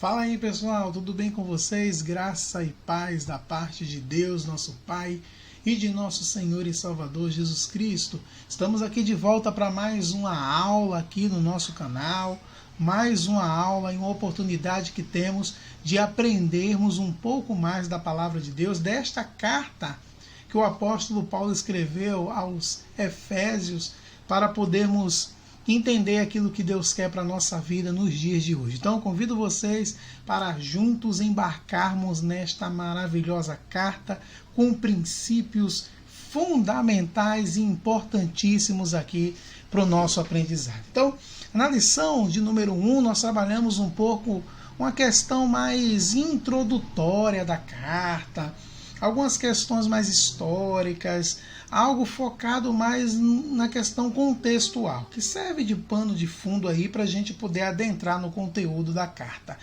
Fala aí, pessoal, tudo bem com vocês? Graça e paz da parte de Deus, nosso Pai, e de nosso Senhor e Salvador Jesus Cristo. Estamos aqui de volta para mais uma aula aqui no nosso canal, mais uma aula e uma oportunidade que temos de aprendermos um pouco mais da palavra de Deus, desta carta que o apóstolo Paulo escreveu aos Efésios, para podermos entender aquilo que Deus quer para a nossa vida nos dias de hoje. Então, convido vocês para juntos embarcarmos nesta maravilhosa carta com princípios fundamentais e importantíssimos aqui para o nosso aprendizado. Então, na lição de número 1, nós trabalhamos um pouco uma questão mais introdutória da carta, algumas questões mais históricas, algo focado mais na questão contextual, que serve de pano de fundo aí para a gente poder adentrar no conteúdo da carta.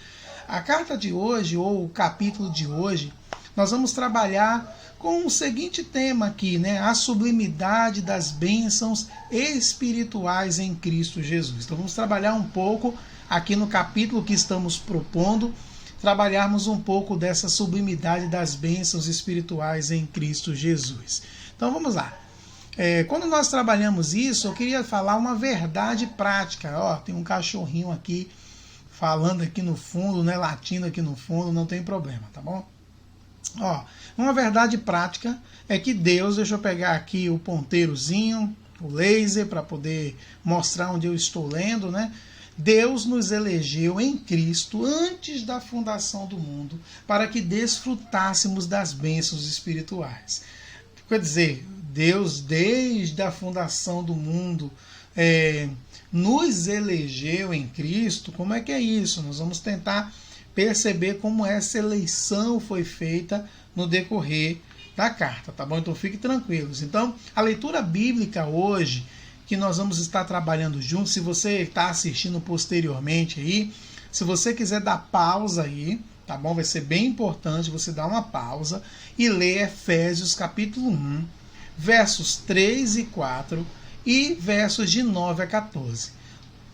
A carta de hoje, ou o capítulo de hoje, nós vamos trabalhar com o seguinte tema aqui, né? A sublimidade das bênçãos espirituais em Cristo Jesus. Então vamos trabalhar um pouco aqui no capítulo que estamos propondo, trabalharmos um pouco dessa sublimidade das bênçãos espirituais em Cristo Jesus. Então vamos lá. Quando nós trabalhamos isso, eu queria falar uma verdade prática. Ó, tem um cachorrinho aqui falando aqui no fundo, né, latindo aqui no fundo, não tem problema, tá bom? Ó, uma verdade prática é que Deus, deixa eu pegar aqui o ponteirozinho, o laser, para poder mostrar onde eu estou lendo, né? Deus nos elegeu em Cristo antes da fundação do mundo para que desfrutássemos das bênçãos espirituais. Quer dizer, Deus, desde a fundação do mundo, nos elegeu em Cristo. Como é que é isso? Nós vamos tentar perceber como essa eleição foi feita no decorrer da carta, tá bom? Então fiquem tranquilos. Então, a leitura bíblica hoje, que nós vamos estar trabalhando juntos, se você está assistindo posteriormente aí, se você quiser dar pausa aí, tá bom? Vai ser bem importante você dar uma pausa e ler Efésios capítulo 1, versos 3 e 4 e versos de 9 a 14.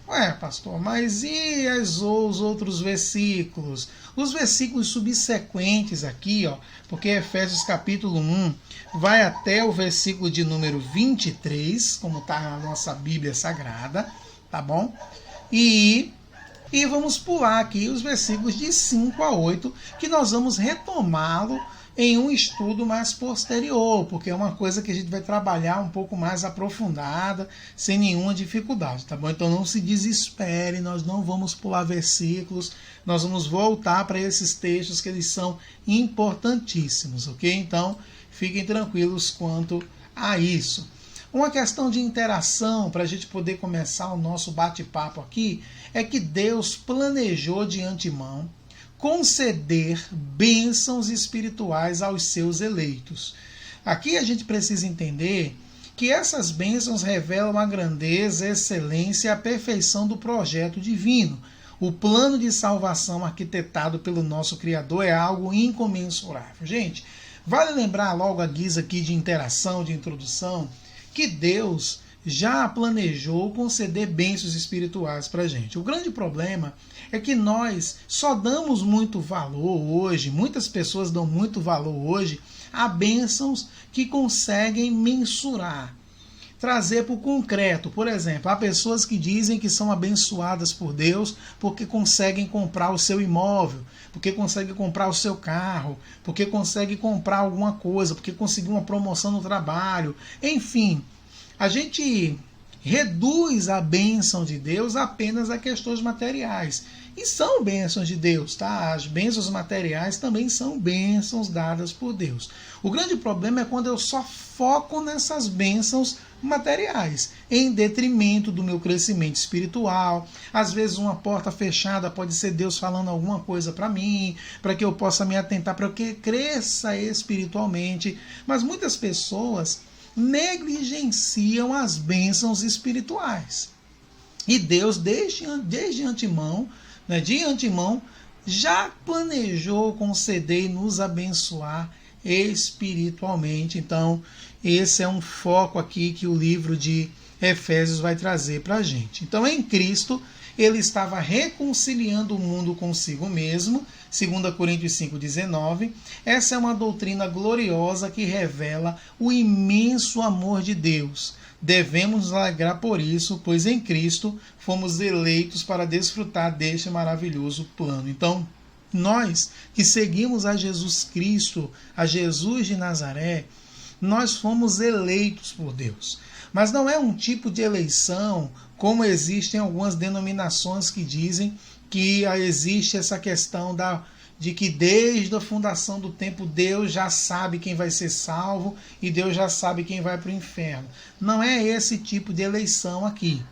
Ué, pastor, mas e os outros versículos? Os versículos subsequentes aqui, ó, porque Efésios capítulo 1 vai até o versículo de número 23, como está na nossa Bíblia Sagrada, tá bom? E vamos pular aqui os versículos de 5 a 8, que nós vamos retomá-lo em um estudo mais posterior, porque é uma coisa que a gente vai trabalhar um pouco mais aprofundada, sem nenhuma dificuldade, tá bom? Então não se desespere, nós não vamos pular versículos, nós vamos voltar para esses textos que eles são importantíssimos, ok? Então fiquem tranquilos quanto a isso. Uma questão de interação para a gente poder começar o nosso bate-papo aqui é que Deus planejou de antemão conceder bênçãos espirituais aos seus eleitos. Aqui a gente precisa entender que essas bênçãos revelam a grandeza, a excelência e a perfeição do projeto divino. O plano de salvação arquitetado pelo nosso Criador é algo incomensurável. Gente, vale lembrar logo a guisa aqui de interação, de introdução, que Deus já planejou conceder bênçãos espirituais para a gente. O grande problema é que nós só damos muito valor hoje, muitas pessoas dão muito valor hoje a bênçãos que conseguem mensurar, trazer para o concreto. Por exemplo, há pessoas que dizem que são abençoadas por Deus porque conseguem comprar o seu imóvel, porque conseguem comprar o seu carro, porque conseguem comprar alguma coisa, porque conseguiu uma promoção no trabalho, enfim. A gente reduz a bênção de Deus apenas a questões materiais. E são bênçãos de Deus, tá? As bênçãos materiais também são bênçãos dadas por Deus. O grande problema é quando eu só foco nessas bênçãos materiais, em detrimento do meu crescimento espiritual. Às vezes uma porta fechada pode ser Deus falando alguma coisa para mim, para que eu possa me atentar, para que eu cresça espiritualmente. Mas muitas pessoas negligenciam as bênçãos espirituais. E Deus, desde antemão, né, de antemão, já planejou conceder e nos abençoar espiritualmente. Então, esse é um foco aqui que o livro de Efésios vai trazer para a gente. Então, em Cristo, ele estava reconciliando o mundo consigo mesmo, 2 Coríntios 5,19. Essa é uma doutrina gloriosa que revela o imenso amor de Deus. Devemos nos alegrar por isso, pois em Cristo fomos eleitos para desfrutar deste maravilhoso plano. Então, nós que seguimos a Jesus Cristo, a Jesus de Nazaré, nós fomos eleitos por Deus. Mas não é um tipo de eleição como existem algumas denominações que dizem que existe essa questão de que desde a fundação do tempo Deus já sabe quem vai ser salvo e Deus já sabe quem vai para o inferno. Não é esse tipo de eleição aqui.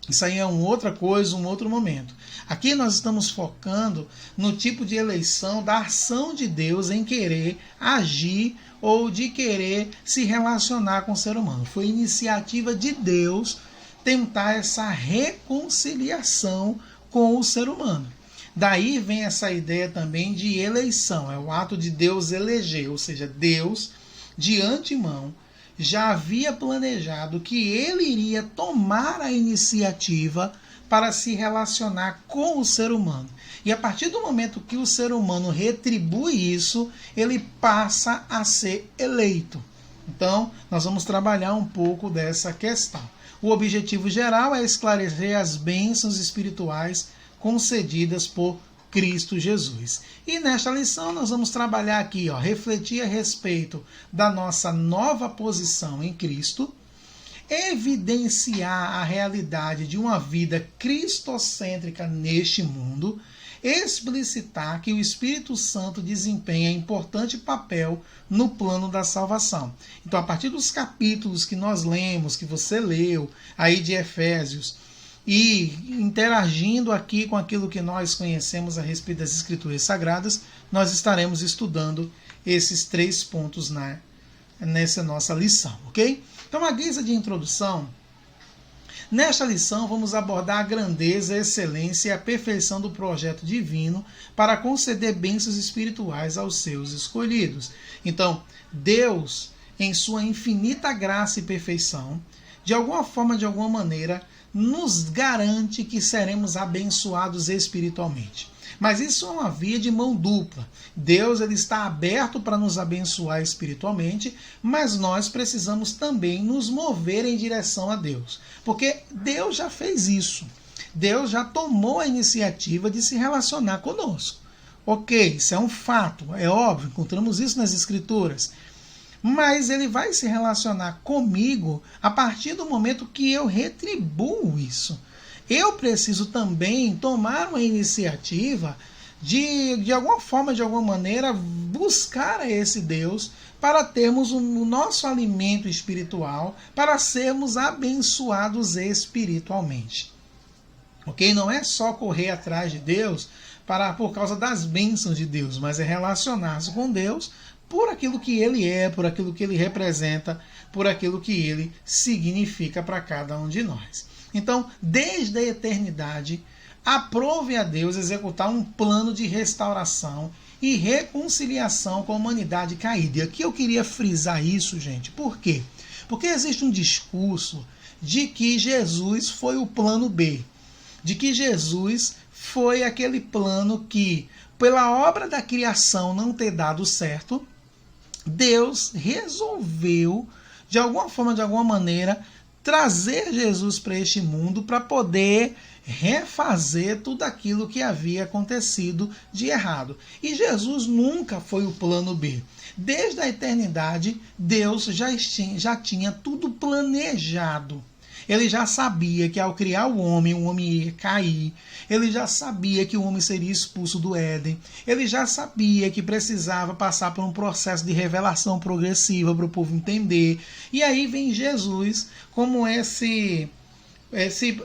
Isso aí é uma outra coisa, um outro momento. Aqui nós estamos focando no tipo de eleição da ação de Deus em querer agir ou de querer se relacionar com o ser humano. Foi iniciativa de Deus tentar essa reconciliação com o ser humano. Daí vem essa ideia também de eleição, é o ato de Deus eleger, ou seja, Deus, de antemão, já havia planejado que ele iria tomar a iniciativa para se relacionar com o ser humano. E a partir do momento que o ser humano retribui isso, ele passa a ser eleito. Então, nós vamos trabalhar um pouco dessa questão. O objetivo geral é esclarecer as bênçãos espirituais concedidas por Cristo Jesus. E nesta lição nós vamos trabalhar aqui, refletir a respeito da nossa nova posição em Cristo, evidenciar a realidade de uma vida cristocêntrica neste mundo, explicitar que o Espírito Santo desempenha importante papel no plano da salvação. Então, a partir dos capítulos que nós lemos, que você leu, aí de Efésios, e interagindo aqui com aquilo que nós conhecemos a respeito das Escrituras Sagradas, nós estaremos estudando esses 3 pontos nessa nossa lição, ok? Então, a guisa de introdução, nesta lição vamos abordar a grandeza, a excelência e a perfeição do projeto divino para conceder bênçãos espirituais aos seus escolhidos. Então, Deus, em sua infinita graça e perfeição, de alguma forma, de alguma maneira, nos garante que seremos abençoados espiritualmente. Mas isso é uma via de mão dupla. Deus ele está aberto para nos abençoar espiritualmente, mas nós precisamos também nos mover em direção a Deus. Porque Deus já fez isso. Deus já tomou a iniciativa de se relacionar conosco. Ok, isso é um fato, é óbvio, encontramos isso nas Escrituras. Mas ele vai se relacionar comigo a partir do momento que eu retribuo isso. Eu preciso também tomar uma iniciativa de alguma forma, de alguma maneira, buscar a esse Deus para termos o nosso alimento espiritual, para sermos abençoados espiritualmente. Ok? Não é só correr atrás de Deus por causa das bênçãos de Deus, mas é relacionar-se com Deus por aquilo que ele é, por aquilo que ele representa, por aquilo que ele significa para cada um de nós. Então, desde a eternidade, aprove a Deus executar um plano de restauração e reconciliação com a humanidade caída. E aqui eu queria frisar isso, gente. Por quê? Porque existe um discurso de que Jesus foi o plano B, de que Jesus foi aquele plano que, pela obra da criação não ter dado certo, Deus resolveu, de alguma forma, de alguma maneira, trazer Jesus para este mundo para poder refazer tudo aquilo que havia acontecido de errado. E Jesus nunca foi o plano B. Desde a eternidade, Deus já tinha tudo planejado. Ele já sabia que ao criar o homem ia cair. Ele já sabia que o homem seria expulso do Éden. Ele já sabia que precisava passar por um processo de revelação progressiva para o povo entender. E aí vem Jesus como esse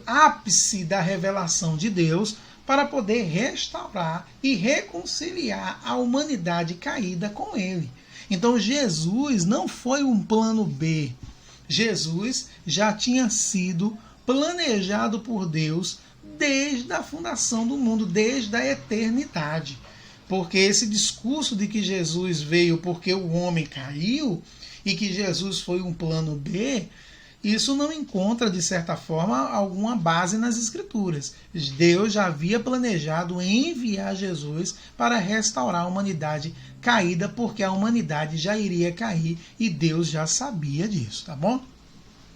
ápice da revelação de Deus para poder restaurar e reconciliar a humanidade caída com ele. Então Jesus não foi um plano B. Jesus já tinha sido planejado por Deus desde a fundação do mundo, desde a eternidade. Porque esse discurso de que Jesus veio porque o homem caiu e que Jesus foi um plano B, isso não encontra, de certa forma, alguma base nas Escrituras. Deus já havia planejado enviar Jesus para restaurar a humanidade caída, porque a humanidade já iria cair e Deus já sabia disso, tá bom?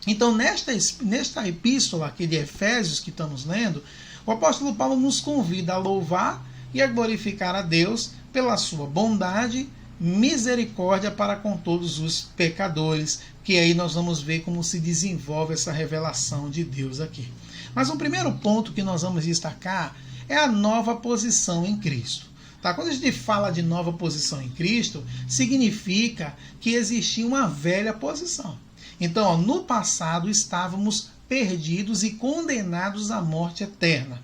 Então, nesta epístola aqui de Efésios que estamos lendo, o apóstolo Paulo nos convida a louvar e a glorificar a Deus pela sua bondade, misericórdia para com todos os pecadores, que aí nós vamos ver como se desenvolve essa revelação de Deus aqui. Mas um primeiro ponto que nós vamos destacar é a nova posição em Cristo. Tá? Quando a gente fala de nova posição em Cristo, significa que existia uma velha posição. Então, no passado estávamos perdidos e condenados à morte eterna.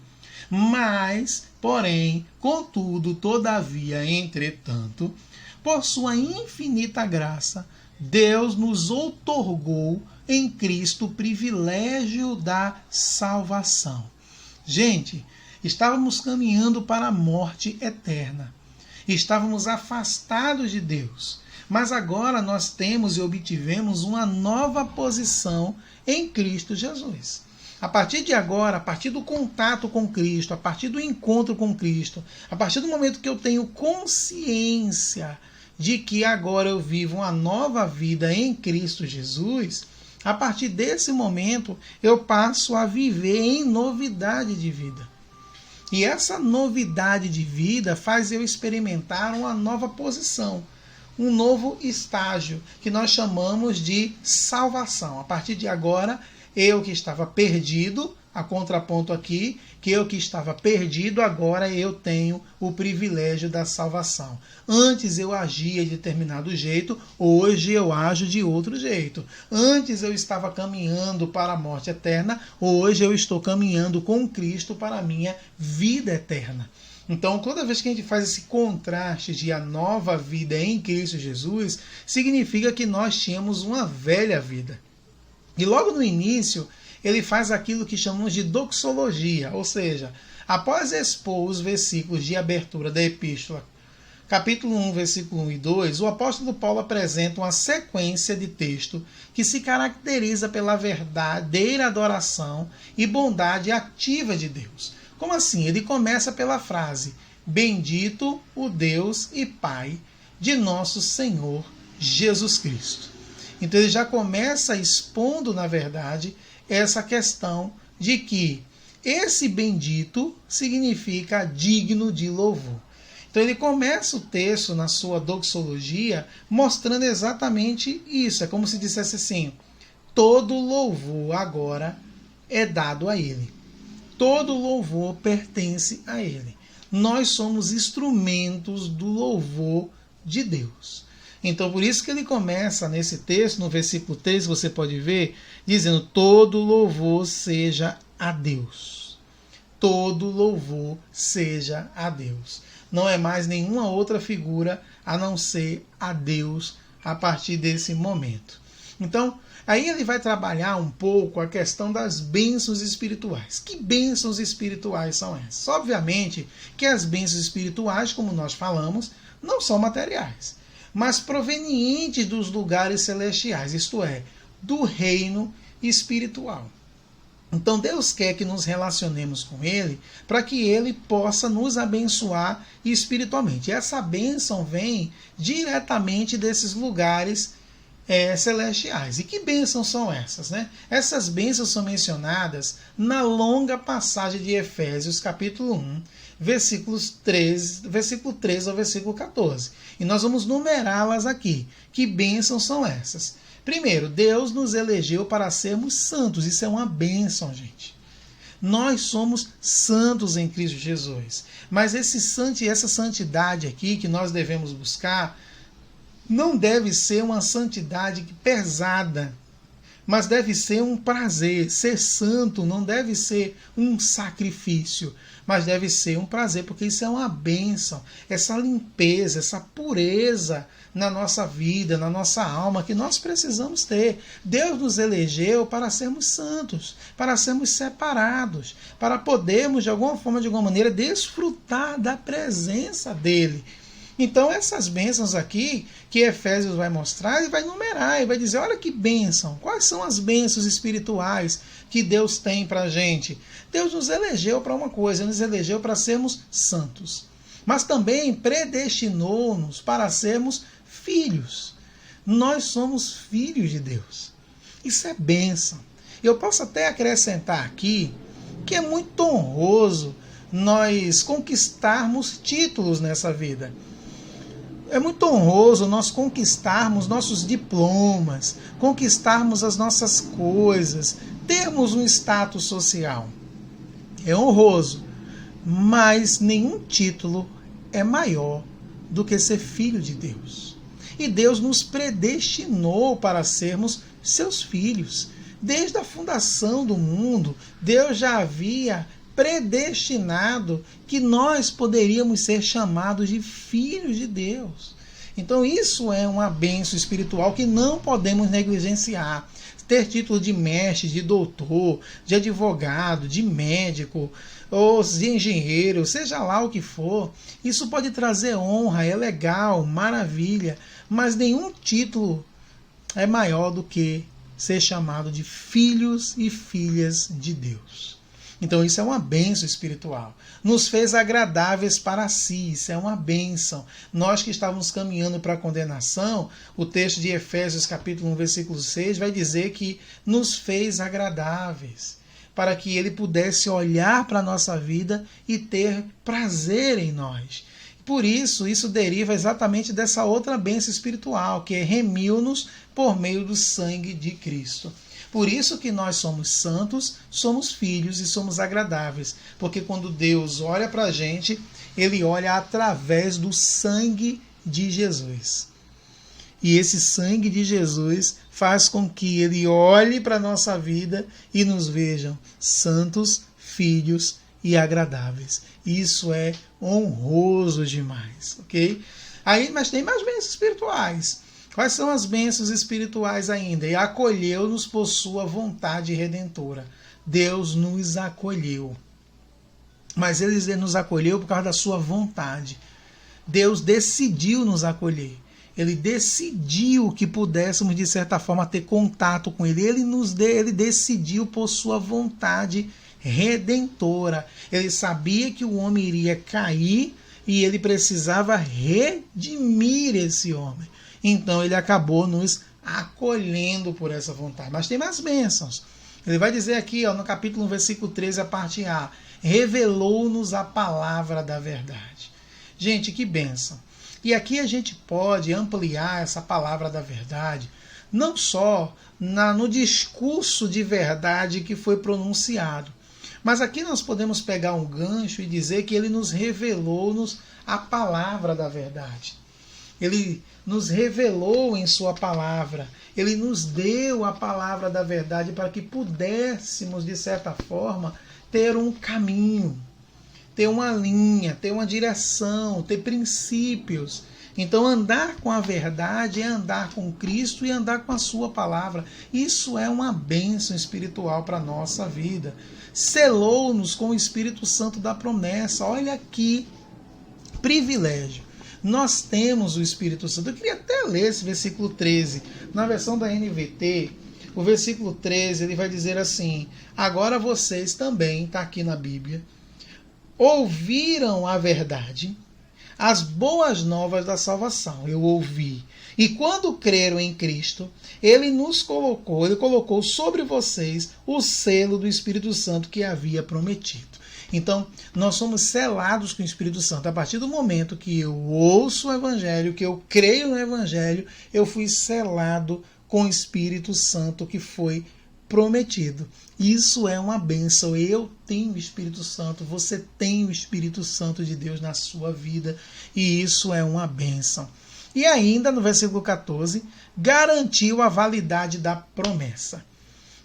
Mas, porém, contudo, todavia, entretanto, por sua infinita graça, Deus nos outorgou em Cristo o privilégio da salvação. Gente, estávamos caminhando para a morte eterna. Estávamos afastados de Deus. Mas agora nós temos e obtivemos uma nova posição em Cristo Jesus. A partir de agora, a partir do contato com Cristo, a partir do encontro com Cristo, a partir do momento que eu tenho consciência de que agora eu vivo uma nova vida em Cristo Jesus, a partir desse momento eu passo a viver em novidade de vida. E essa novidade de vida faz eu experimentar uma nova posição, um novo estágio, que nós chamamos de salvação. A partir de agora, eu que estava perdido, a contraponto aqui, que eu que estava perdido, agora eu tenho o privilégio da salvação. Antes eu agia de determinado jeito, hoje eu ajo de outro jeito. Antes eu estava caminhando para a morte eterna, hoje eu estou caminhando com Cristo para a minha vida eterna. Então, toda vez que a gente faz esse contraste de a nova vida em Cristo Jesus, significa que nós tínhamos uma velha vida. E logo no início, ele faz aquilo que chamamos de doxologia, ou seja, após expor os versículos de abertura da epístola, capítulo 1, versículo 1 e 2, o apóstolo Paulo apresenta uma sequência de texto que se caracteriza pela verdadeira adoração e bondade ativa de Deus. Como assim? Ele começa pela frase: bendito o Deus e Pai de nosso Senhor Jesus Cristo. Então ele já começa expondo, na verdade, essa questão de que esse bendito significa digno de louvor. Então ele começa o texto na sua doxologia mostrando exatamente isso. É como se dissesse assim: todo louvor agora é dado a ele. Todo louvor pertence a ele. Nós somos instrumentos do louvor de Deus. Então, por isso que ele começa nesse texto, no versículo 3, você pode ver, dizendo: todo louvor seja a Deus. Todo louvor seja a Deus. Não é mais nenhuma outra figura a não ser a Deus a partir desse momento. Então, aí ele vai trabalhar um pouco a questão das bênçãos espirituais. Que bênçãos espirituais são essas? Obviamente que as bênçãos espirituais, como nós falamos, não são materiais, mas provenientes dos lugares celestiais, isto é, do reino espiritual. Então Deus quer que nos relacionemos com Ele para que Ele possa nos abençoar espiritualmente. E essa bênção vem diretamente desses lugares celestiais. E que bênçãos são essas? Né? Essas bênçãos são mencionadas na longa passagem de Efésios, capítulo 1, versículo 13 ao versículo 14. E nós vamos numerá-las aqui. Que bênçãos são essas? Primeiro, Deus nos elegeu para sermos santos. Isso é uma bênção, gente. Nós somos santos em Cristo Jesus. Mas essa santidade aqui que nós devemos buscar não deve ser uma santidade pesada, mas deve ser um prazer. Ser santo não deve ser um sacrifício, mas deve ser um prazer, porque isso é uma bênção. Essa limpeza, essa pureza na nossa vida, na nossa alma, que nós precisamos ter. Deus nos elegeu para sermos santos, para sermos separados, para podermos, de alguma forma, de alguma maneira, desfrutar da presença dEle. Então essas bênçãos aqui que Efésios vai mostrar, ele vai numerar, e vai dizer, olha que bênção, quais são as bênçãos espirituais que Deus tem para a gente. Deus nos elegeu para uma coisa, nos elegeu para sermos santos, mas também predestinou-nos para sermos filhos. Nós somos filhos de Deus. Isso é bênção. Eu posso até acrescentar aqui que é muito honroso nós conquistarmos títulos nessa vida. É muito honroso nós conquistarmos nossos diplomas, conquistarmos as nossas coisas, termos um status social. É honroso, mas nenhum título é maior do que ser filho de Deus. E Deus nos predestinou para sermos seus filhos. Desde a fundação do mundo, Deus já havia predestinado que nós poderíamos ser chamados de filhos de Deus. Então isso é uma bênção espiritual que não podemos negligenciar. Ter título de mestre, de doutor, de advogado, de médico, ou de engenheiro, seja lá o que for, isso pode trazer honra, é legal, maravilha, mas nenhum título é maior do que ser chamado de filhos e filhas de Deus. Então isso é uma bênção espiritual. Nos fez agradáveis para si, isso é uma bênção. Nós que estávamos caminhando para a condenação, o texto de Efésios capítulo 1, versículo 6, vai dizer que nos fez agradáveis, para que ele pudesse olhar para a nossa vida e ter prazer em nós. Por isso deriva exatamente dessa outra bênção espiritual, que é remiu-nos por meio do sangue de Cristo. Por isso que nós somos santos, somos filhos e somos agradáveis. Porque quando Deus olha para a gente, ele olha através do sangue de Jesus. E esse sangue de Jesus faz com que ele olhe para a nossa vida e nos vejam santos, filhos e agradáveis. Isso é honroso demais, ok? Aí, mas tem mais bênçãos espirituais. Quais são as bênçãos espirituais ainda? E acolheu-nos por sua vontade redentora. Deus nos acolheu. Mas ele nos acolheu por causa da sua vontade. Deus decidiu nos acolher. Ele decidiu que pudéssemos, de certa forma, ter contato com ele. Ele decidiu por sua vontade redentora. Ele sabia que o homem iria cair e ele precisava redimir esse homem. Então ele acabou nos acolhendo por essa vontade. Mas tem mais bênçãos. Ele vai dizer aqui, no capítulo 1, versículo 13, a parte A, revelou-nos a palavra da verdade. Gente, que bênção. E aqui a gente pode ampliar essa palavra da verdade, não só no discurso de verdade que foi pronunciado, mas aqui nós podemos pegar um gancho e dizer que ele nos revelou-nos a palavra da verdade. Ele nos revelou em sua palavra. Ele nos deu a palavra da verdade para que pudéssemos, de certa forma, ter um caminho, ter uma linha, ter uma direção, ter princípios. Então, andar com a verdade é andar com Cristo e andar com a sua palavra. Isso é uma bênção espiritual para a nossa vida. Selou-nos com o Espírito Santo da promessa. Olha que privilégio. Nós temos o Espírito Santo. Eu queria até ler esse versículo 13. Na versão da NVT, o versículo 13, ele vai dizer assim: agora vocês também, está aqui na Bíblia, ouviram a verdade, as boas novas da salvação. Eu ouvi. E quando creram em Cristo, ele colocou sobre vocês o selo do Espírito Santo que havia prometido. Então, nós somos selados com o Espírito Santo. A partir do momento que eu ouço o Evangelho, que eu creio no Evangelho, eu fui selado com o Espírito Santo que foi prometido. Isso é uma bênção. Eu tenho o Espírito Santo, você tem o Espírito Santo de Deus na sua vida, e isso é uma bênção. E ainda no versículo 14, garantiu a validade da promessa.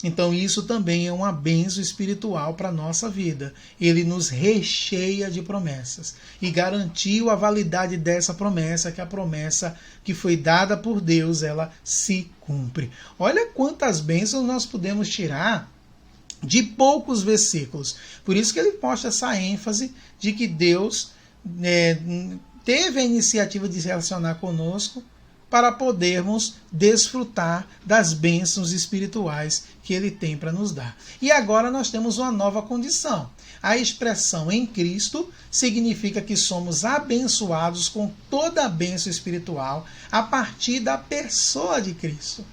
Então isso também é uma bênção espiritual para a nossa vida. Ele nos recheia de promessas e garantiu a validade dessa promessa, que a promessa que foi dada por Deus, ela se cumpre. Olha quantas bênçãos nós podemos tirar de poucos versículos. Por isso que ele mostra essa ênfase de que Deus teve a iniciativa de se relacionar conosco para podermos desfrutar das bênçãos espirituais que Ele tem para nos dar. E agora nós temos uma nova condição. A expressão em Cristo significa que somos abençoados com toda a bênção espiritual a partir da pessoa de Cristo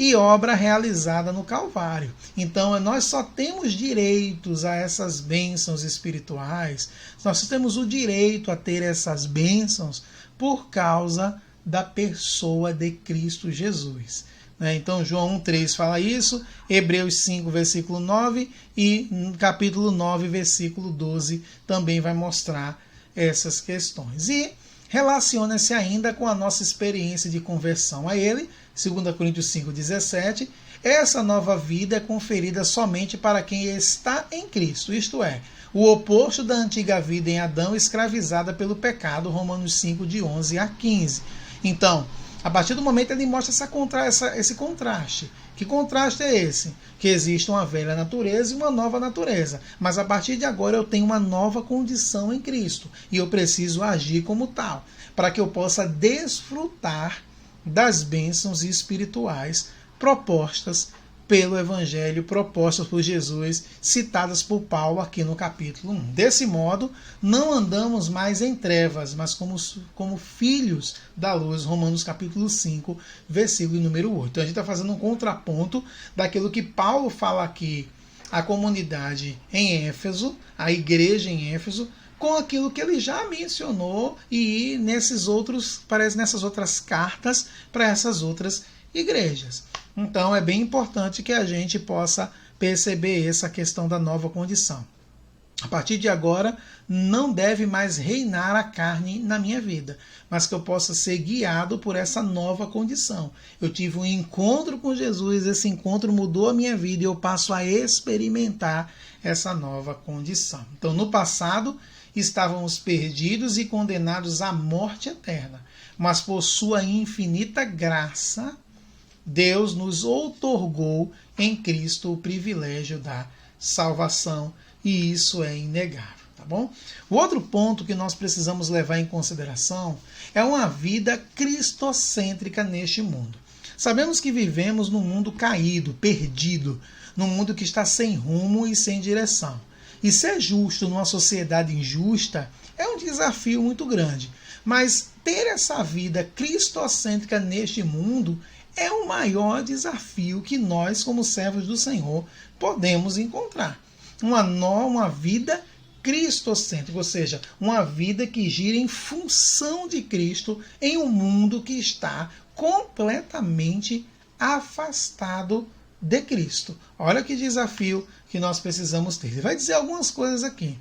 e obra realizada no Calvário. Então, nós só temos direitos a essas bênçãos espirituais, nós temos o direito a ter essas bênçãos por causa da pessoa de Cristo Jesus. Então, João 1,3 fala isso, Hebreus 5, versículo 9 e capítulo 9, versículo 12 também vai mostrar essas questões. E relaciona-se ainda com a nossa experiência de conversão a Ele, 2 Coríntios 5,17, essa nova vida é conferida somente para quem está em Cristo, isto é, o oposto da antiga vida em Adão escravizada pelo pecado, Romanos 5, de 11 a 15. Então, a partir do momento ele mostra esse contraste. Que contraste é esse? Que existe uma velha natureza e uma nova natureza. Mas a partir de agora eu tenho uma nova condição em Cristo. E eu preciso agir como tal. Para que eu possa desfrutar das bênçãos espirituais propostas pelo Evangelho, propostas por Jesus, citadas por Paulo aqui no capítulo 1. Desse modo, não andamos mais em trevas, mas como filhos da luz, Romanos capítulo 5, versículo número 8. Então a gente está fazendo um contraponto daquilo que Paulo fala aqui, a comunidade em Éfeso, a igreja em Éfeso, com aquilo que ele já mencionou e nessas outras cartas para essas outras igrejas. Então é bem importante que a gente possa perceber essa questão da nova condição. A partir de agora, não deve mais reinar a carne na minha vida, mas que eu possa ser guiado por essa nova condição. Eu tive um encontro com Jesus, esse encontro mudou a minha vida e eu passo a experimentar essa nova condição. Então, no passado, estávamos perdidos e condenados à morte eterna, mas por sua infinita graça, Deus nos outorgou em Cristo o privilégio da salvação, e isso é inegável, tá bom? O outro ponto que nós precisamos levar em consideração é uma vida cristocêntrica neste mundo. Sabemos que vivemos num mundo caído, perdido, num mundo que está sem rumo e sem direção. E ser justo numa sociedade injusta é um desafio muito grande, mas ter essa vida cristocêntrica neste mundo é o maior desafio que nós, como servos do Senhor, podemos encontrar. Uma vida cristocêntrica, ou seja, uma vida que gira em função de Cristo em um mundo que está completamente afastado de Cristo. Olha que desafio que nós precisamos ter. Ele vai dizer algumas coisas aqui.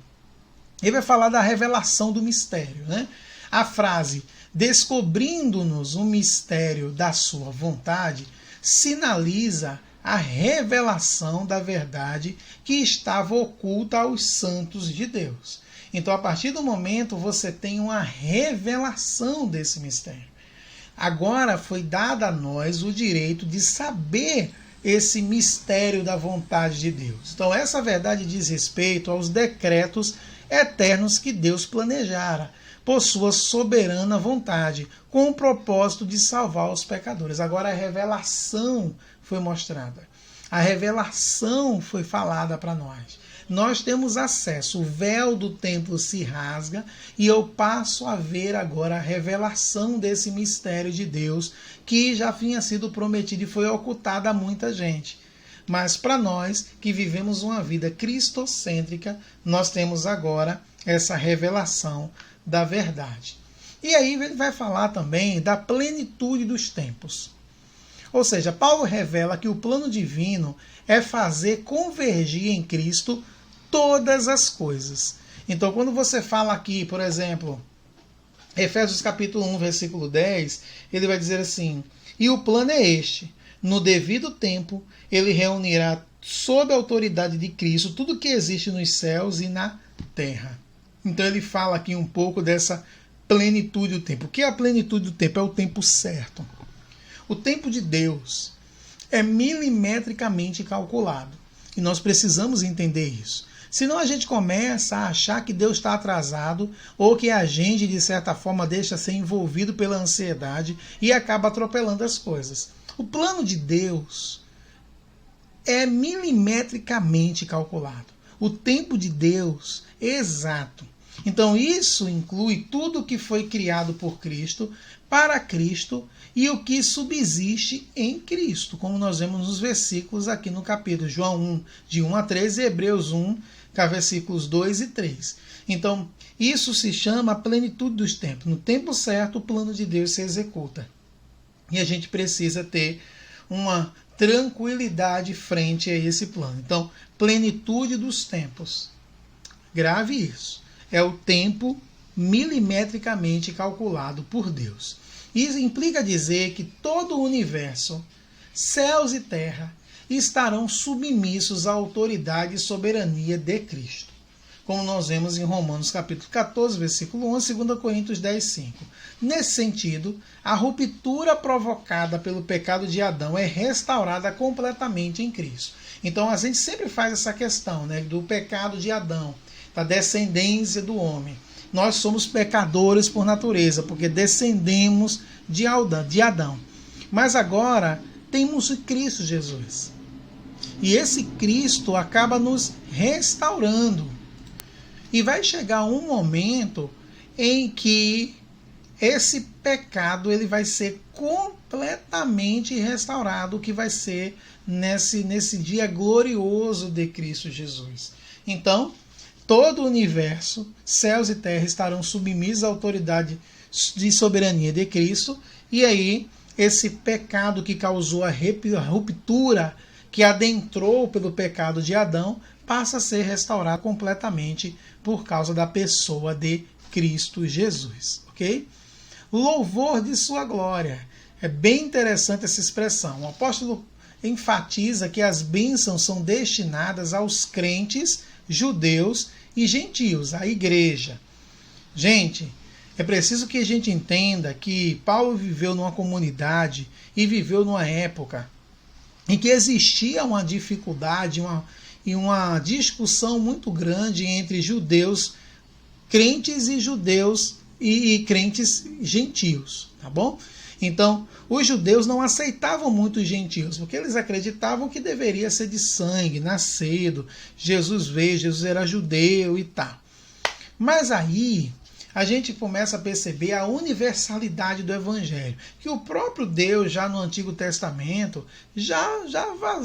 Ele vai falar da revelação do mistério, né? A frase descobrindo-nos o mistério da sua vontade sinaliza a revelação da verdade que estava oculta aos santos de Deus. Então, a partir do momento, você tem uma revelação desse mistério. Agora foi dado a nós o direito de saber esse mistério da vontade de Deus. Então, essa verdade diz respeito aos decretos eternos que Deus planejara por sua soberana vontade, com o propósito de salvar os pecadores. Agora a revelação foi mostrada. A revelação foi falada para nós. Nós temos acesso, o véu do templo se rasga e eu passo a ver agora a revelação desse mistério de Deus que já tinha sido prometido e foi ocultado a muita gente. Mas para nós que vivemos uma vida cristocêntrica, nós temos agora essa revelação da verdade. E aí ele vai falar também da plenitude dos tempos. Ou seja, Paulo revela que o plano divino é fazer convergir em Cristo todas as coisas. Então, quando você fala aqui, por exemplo, Efésios capítulo 1, versículo 10, ele vai dizer assim: e o plano é este, no devido tempo, ele reunirá sob a autoridade de Cristo tudo que existe nos céus e na terra. Então ele fala aqui um pouco dessa plenitude do tempo. O que é a plenitude do tempo? É o tempo certo. O tempo de Deus é milimetricamente calculado. E nós precisamos entender isso. Senão a gente começa a achar que Deus está atrasado ou que a gente, de certa forma, deixa ser envolvido pela ansiedade e acaba atropelando as coisas. O plano de Deus é milimetricamente calculado. O tempo de Deus é exato. Então isso inclui tudo o que foi criado por Cristo, para Cristo e o que subsiste em Cristo, como nós vemos nos versículos aqui no capítulo João 1, de 1 a 13 e Hebreus 1, versículos 2 e 3. Então isso se chama a plenitude dos tempos. No tempo certo o plano de Deus se executa. E a gente precisa ter uma tranquilidade frente a esse plano. Então, plenitude dos tempos. Grave isso. É o tempo milimetricamente calculado por Deus. Isso implica dizer que todo o universo, céus e terra, estarão submissos à autoridade e soberania de Cristo. Como nós vemos em Romanos capítulo 14, versículo 11, 2 Coríntios 10, 5. Nesse sentido, a ruptura provocada pelo pecado de Adão é restaurada completamente em Cristo. Então a gente sempre faz essa questão, né, do pecado de Adão, da descendência do homem. Nós somos pecadores por natureza, porque descendemos de Adão. Mas agora temos Cristo Jesus. E esse Cristo acaba nos restaurando. E vai chegar um momento em que esse pecado ele vai ser completamente restaurado, que vai ser nesse dia glorioso de Cristo Jesus. Então, todo o universo, céus e terra, estarão submissos à autoridade de soberania de Cristo. E aí, esse pecado que causou a ruptura, que adentrou pelo pecado de Adão, passa a ser restaurado completamente por causa da pessoa de Cristo Jesus. Ok? Louvor de sua glória. É bem interessante essa expressão. O apóstolo enfatiza que as bênçãos são destinadas aos crentes, judeus e gentios, a igreja. Gente, é preciso que a gente entenda que Paulo viveu numa comunidade e viveu numa época em que existia uma dificuldade e uma discussão muito grande entre judeus, crentes e judeus e crentes gentios, tá bom? Então, os judeus não aceitavam muito os gentios, porque eles acreditavam que deveria ser de sangue, nascido. Jesus veio, Jesus era judeu e tal. Mas aí a gente começa a perceber a universalidade do evangelho, que o próprio Deus, já no Antigo Testamento, já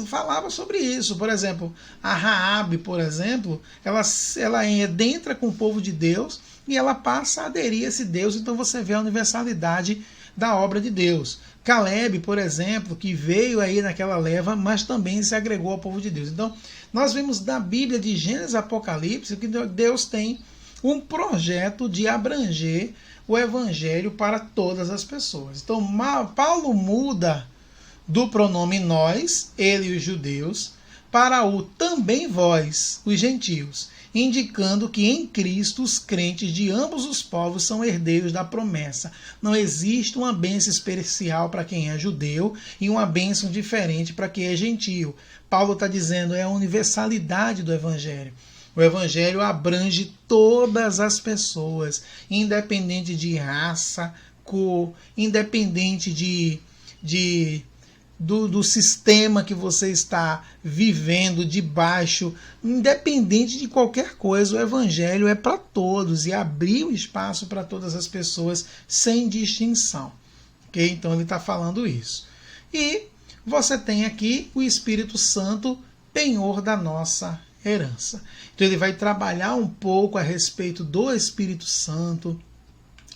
falava sobre isso. Por exemplo, a Raabe, por exemplo, ela entra com o povo de Deus e ela passa a aderir a esse Deus. Então você vê a universalidade da obra de Deus. Caleb, por exemplo, que veio aí naquela leva, mas também se agregou ao povo de Deus. Então, nós vemos na Bíblia de Gênesis a Apocalipse que Deus tem um projeto de abranger o evangelho para todas as pessoas. Então, Paulo muda do pronome nós, ele e os judeus, para o também vós, os gentios, indicando que em Cristo os crentes de ambos os povos são herdeiros da promessa. Não existe uma bênção especial para quem é judeu e uma bênção diferente para quem é gentio. Paulo está dizendo é a universalidade do evangelho. O evangelho abrange todas as pessoas, independente de raça, cor, independente do sistema que você está vivendo debaixo, independente de qualquer coisa, o evangelho é para todos e abriu espaço para todas as pessoas sem distinção. Okay? Então ele está falando isso. E você tem aqui o Espírito Santo, penhor da nossa herança. Então ele vai trabalhar um pouco a respeito do Espírito Santo,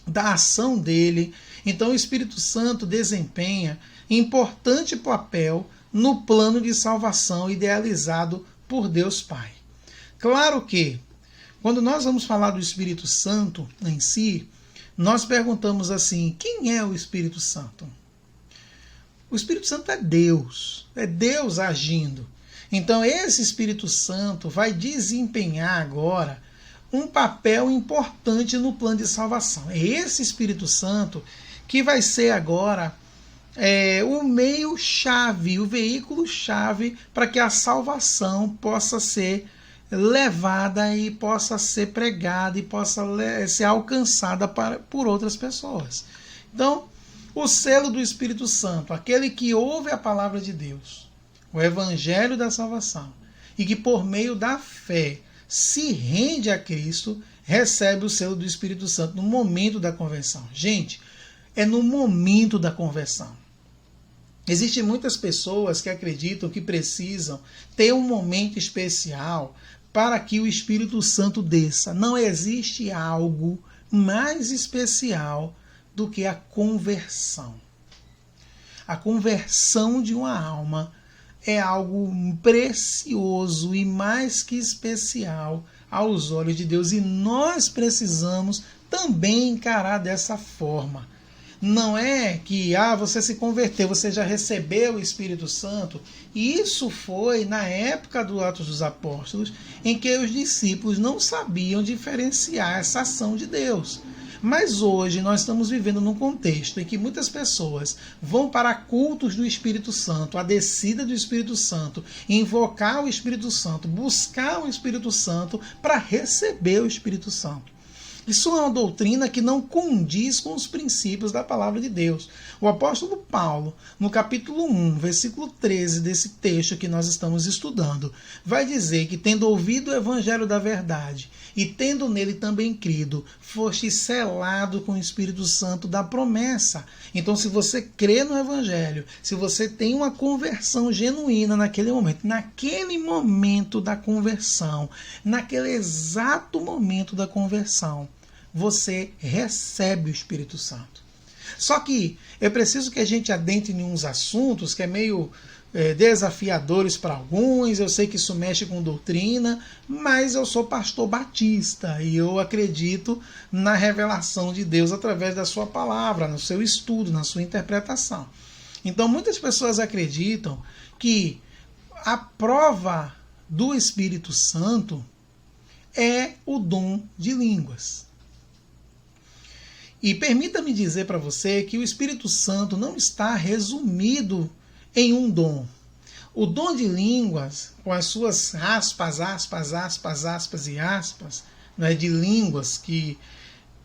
da ação dele. Então o Espírito Santo desempenha importante papel no plano de salvação idealizado por Deus Pai. Claro que, quando nós vamos falar do Espírito Santo em si, nós perguntamos assim, quem é o Espírito Santo? O Espírito Santo é Deus agindo. Então esse Espírito Santo vai desempenhar agora um papel importante no plano de salvação. É esse Espírito Santo que vai ser agora o meio-chave, o veículo-chave para que a salvação possa ser levada e possa ser pregada e possa ser alcançada por outras pessoas. Então, o selo do Espírito Santo, aquele que ouve a palavra de Deus, o evangelho da salvação, e que por meio da fé se rende a Cristo, recebe o selo do Espírito Santo no momento da conversão. Gente, é no momento da conversão. Existem muitas pessoas que acreditam que precisam ter um momento especial para que o Espírito Santo desça. Não existe algo mais especial do que a conversão. A conversão de uma alma é algo precioso e mais que especial aos olhos de Deus. E nós precisamos também encarar dessa forma. Não é que você se converteu, você já recebeu o Espírito Santo. Isso foi na época do Atos dos Apóstolos, em que os discípulos não sabiam diferenciar essa ação de Deus. Mas hoje nós estamos vivendo num contexto em que muitas pessoas vão para cultos do Espírito Santo, a descida do Espírito Santo, invocar o Espírito Santo, buscar o Espírito Santo para receber o Espírito Santo. Isso é uma doutrina que não condiz com os princípios da palavra de Deus. O apóstolo Paulo, no capítulo 1, versículo 13 desse texto que nós estamos estudando, vai dizer que, tendo ouvido o evangelho da verdade e tendo nele também crido, foste selado com o Espírito Santo da promessa. Então, se você crê no evangelho, se você tem uma conversão genuína naquele momento da conversão, naquele exato momento da conversão, você recebe o Espírito Santo. Só que é preciso que a gente adentre em uns assuntos que é meio desafiadores para alguns. Eu sei que isso mexe com doutrina, mas eu sou pastor batista e eu acredito na revelação de Deus através da sua palavra, no seu estudo, na sua interpretação. Então muitas pessoas acreditam que a prova do Espírito Santo é o dom de línguas. E permita-me dizer para você que o Espírito Santo não está resumido em um dom. O dom de línguas, com as suas aspas, de línguas, que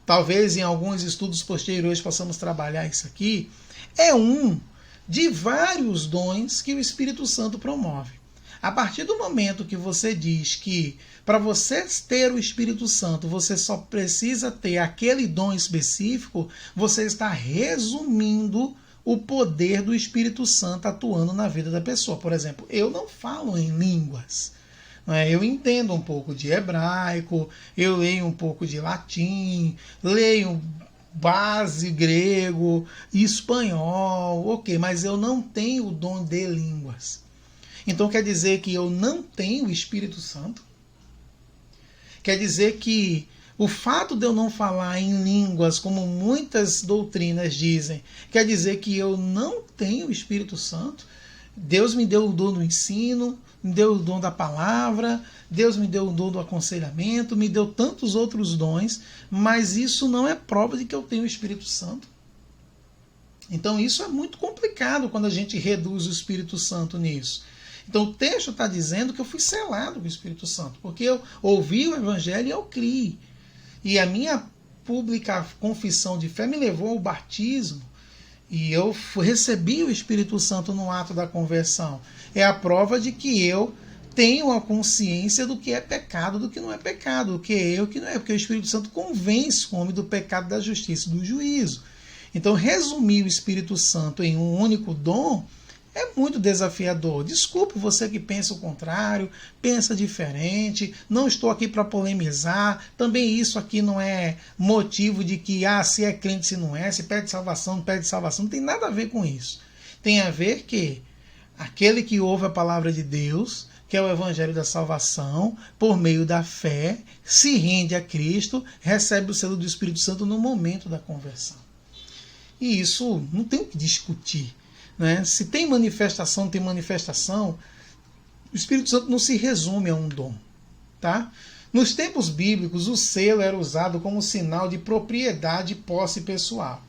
talvez em alguns estudos posteriores possamos trabalhar isso aqui, é um de vários dons que o Espírito Santo promove. A partir do momento que você diz que para você ter o Espírito Santo, você só precisa ter aquele dom específico, você está resumindo o poder do Espírito Santo atuando na vida da pessoa. Por exemplo, eu não falo em línguas. Eu entendo um pouco de hebraico, eu leio um pouco de latim, leio base grego, espanhol, ok, mas eu não tenho o dom de línguas. Então quer dizer que eu não tenho o Espírito Santo? Quer dizer que o fato de eu não falar em línguas, como muitas doutrinas dizem, quer dizer que eu não tenho o Espírito Santo? Deus me deu o dom do ensino, me deu o dom da palavra, Deus me deu o dom do aconselhamento, me deu tantos outros dons, mas isso não é prova de que eu tenho o Espírito Santo. Então isso é muito complicado quando a gente reduz o Espírito Santo nisso. Então o texto está dizendo que eu fui selado com o Espírito Santo, porque eu ouvi o Evangelho e eu criei. E a minha pública confissão de fé me levou ao batismo, e eu recebi o Espírito Santo no ato da conversão. É a prova de que eu tenho a consciência do que é pecado, do que não é pecado, o que é o que não é, porque o Espírito Santo convence o homem do pecado, da justiça e do juízo. Então resumir o Espírito Santo em um único dom é muito desafiador. Desculpe você que pensa o contrário, pensa diferente. Não estou aqui para polemizar. Também isso aqui não é motivo de que se é crente, se não é, se pede salvação, não pede salvação. Não tem nada a ver com isso. Tem a ver que aquele que ouve a palavra de Deus, que é o evangelho da salvação, por meio da fé, se rende a Cristo, recebe o selo do Espírito Santo no momento da conversão. E isso não tem o que discutir. Se tem manifestação, tem manifestação, o Espírito Santo não se resume a um dom. Tá? Nos tempos bíblicos, o selo era usado como sinal de propriedade e posse pessoal.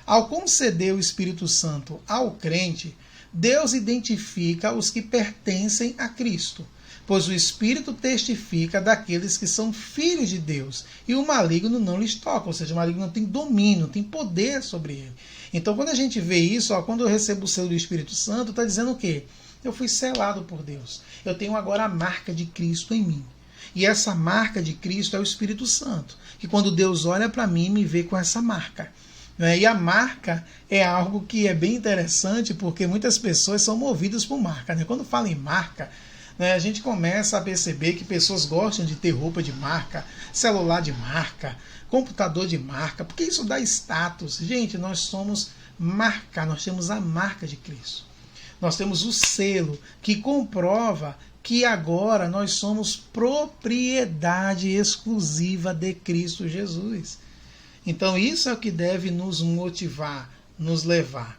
Ao conceder o Espírito Santo ao crente, Deus identifica os que pertencem a Cristo. pois o Espírito testifica daqueles que são filhos de Deus, e o maligno não lhes toca, ou seja, o maligno não tem domínio, tem poder sobre ele. Então, quando a gente vê isso, quando eu recebo o selo do Espírito Santo, está dizendo o quê? Eu fui selado por Deus. Eu tenho agora a marca de Cristo em mim. E essa marca de Cristo é o Espírito Santo, que quando Deus olha para mim, me vê com essa marca. E a marca é algo que é bem interessante, porque muitas pessoas são movidas por marca. Quando fala em marca, a gente começa a perceber que pessoas gostam de ter roupa de marca, celular de marca, computador de marca, porque isso dá status. Gente, nós somos marca, nós temos a marca de Cristo. Nós temos o selo que comprova que agora nós somos propriedade exclusiva de Cristo Jesus. Então isso é o que deve nos motivar, nos levar.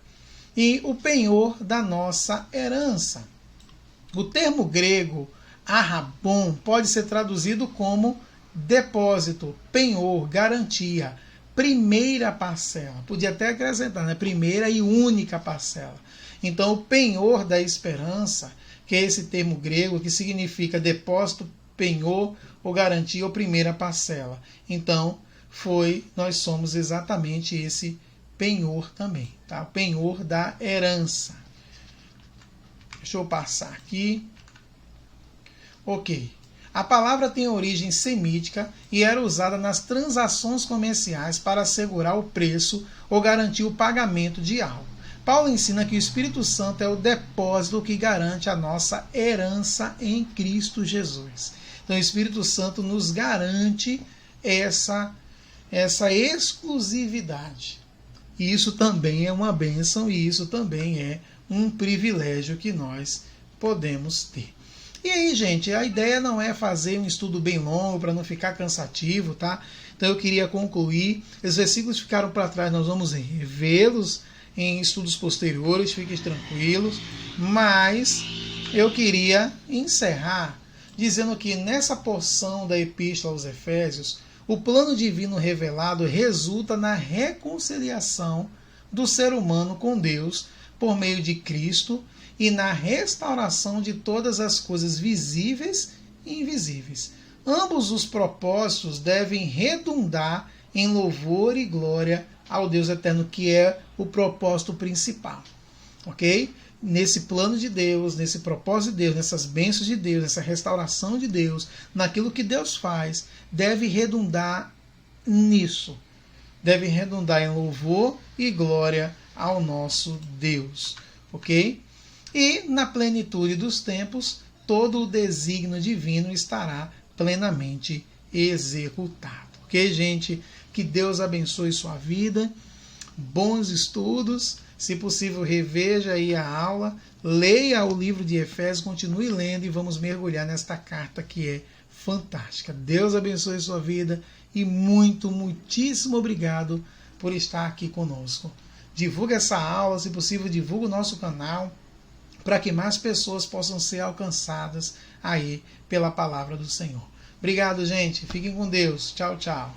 E o penhor da nossa herança. O termo grego arrabon pode ser traduzido como depósito, penhor, garantia, primeira parcela. Podia até acrescentar, primeira e única parcela. Então, o penhor da esperança, que é esse termo grego que significa depósito, penhor ou garantia ou primeira parcela. Então, nós somos exatamente esse penhor também, tá? O penhor da herança. Deixa eu passar aqui. Ok. A palavra tem origem semítica e era usada nas transações comerciais para assegurar o preço ou garantir o pagamento de algo. Paulo ensina que o Espírito Santo é o depósito que garante a nossa herança em Cristo Jesus. Então o Espírito Santo nos garante essa exclusividade. E isso também é uma bênção e isso também é um privilégio que nós podemos ter. E aí, gente, a ideia não é fazer um estudo bem longo para não ficar cansativo, tá? Então eu queria concluir. Os versículos ficaram para trás, nós vamos revê-los em estudos posteriores, fiquem tranquilos. Mas eu queria encerrar dizendo que nessa porção da Epístola aos Efésios, o plano divino revelado resulta na reconciliação do ser humano com Deus por meio de Cristo e na restauração de todas as coisas visíveis e invisíveis. Ambos os propósitos devem redundar em louvor e glória ao Deus eterno, que é o propósito principal. Ok? Nesse plano de Deus, nesse propósito de Deus, nessas bênçãos de Deus, nessa restauração de Deus, naquilo que Deus faz, deve redundar nisso. Deve redundar em louvor e glória ao nosso Deus. Ok? E na plenitude dos tempos, todo o desígnio divino estará plenamente executado. Ok, gente? Que Deus abençoe sua vida. Bons estudos. Se possível, reveja aí a aula. Leia o livro de Efésios, continue lendo e vamos mergulhar nesta carta que é fantástica. Deus abençoe sua vida e muitíssimo obrigado por estar aqui conosco. Divulgue essa aula, se possível, divulgue o nosso canal, para que mais pessoas possam ser alcançadas aí pela palavra do Senhor. Obrigado, gente. Fiquem com Deus. Tchau, tchau.